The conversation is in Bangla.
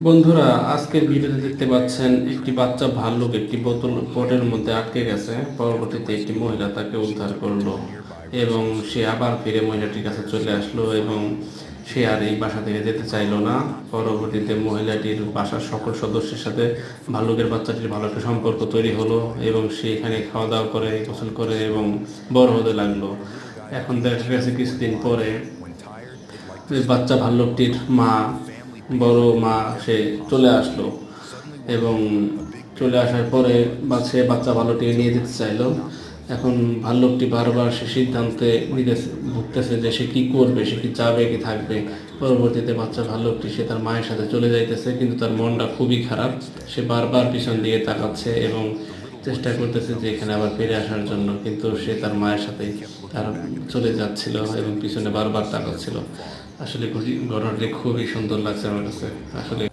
বন্ধুরা, আজকের ভিডিওতে দেখতে পাচ্ছেন একটি বাচ্চা ভাল্লুক একটি পটের মধ্যে আটকে গেছে। পরবর্তীতে একটি মহিলা তাকে উদ্ধার করলো এবং সে আবার ফিরে মহিলাটির কাছে চলে আসলো এবং সে আর এই বাসা থেকে যেতে চাইলো না। পরবর্তীতে মহিলাটির বাসার সকল সদস্যের সাথে ভাল্লুকের বাচ্চাটির ভালো একটা সম্পর্ক তৈরি হলো এবং সে এখানে খাওয়া দাওয়া করে, গোসল করে এবং বড় হতে লাগলো। এখন দেখা গেছে কিছুদিন পরে ওই বাচ্চা ভাল্লুকটির বড় মা সে চলে আসলো এবং চলে আসার পরে সে বাচ্চা ভাল্লুকটিকে নিয়ে যেতে চাইলো। এখন ভাল্লুকটি বারবার সে সিদ্ধান্তে ভুগতেছে যে সে কি করবে, সে কি যাবে কি থাকবে। পরবর্তীতে বাচ্চা ভাল্লুকটি সে তার মায়ের সাথে চলে যাইতেছে, কিন্তু তার মনটা খুবই খারাপ। সে বারবার পিছন দিকে তাকাচ্ছে এবং চেষ্টা করতেছে যে এখানে আবার ফিরে আসার জন্য, কিন্তু সে তার মায়ের সাথে তার চলে যাচ্ছিল এবং পিছনে বারবার তাকাচ্ছিল। আসলে ঘটনাটি খুবই সুন্দর লাগছে আমার কাছে আসলে।